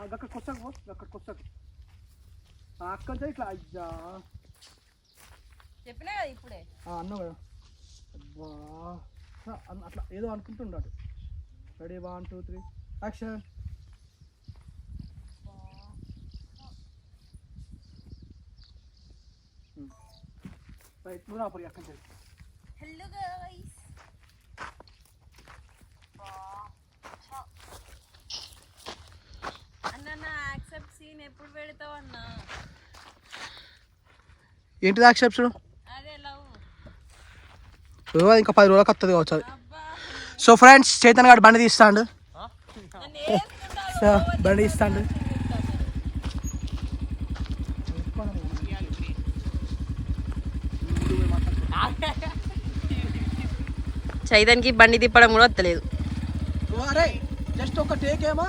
అక్కడికి వస్తాకు పో, అక్కడికి వస్తాకు అక్కడ ఇట్లా. అయ్యా చెప్పినా కదా ఇప్పుడే అన్నావు కదా. అబ్బా అట్లా ఏదో అనుకుంటున్నాడు. Ready 1 2 3 action. రైట్ నువ్వు రాపరి అక్కడ. హలో గైస్, అన్న నా యాక్సెప్ట్ సీన్ ఎప్పుడు పెడతావు అన్న? ఏంటిది యాక్సెప్షన్? అదే లవ్. ఇంకా 10 రోజులకు వస్తుంది కావచ్చు అది. సో ఫ్రెండ్స్, చైతన్ గారు బండి తీస్తాడు. సో బండి తీస్తాడు. చైతన్కి బండి తిప్పడం కూడా వస్తలేదు. అరే జస్ట్ ఒక టేక్ ఏమో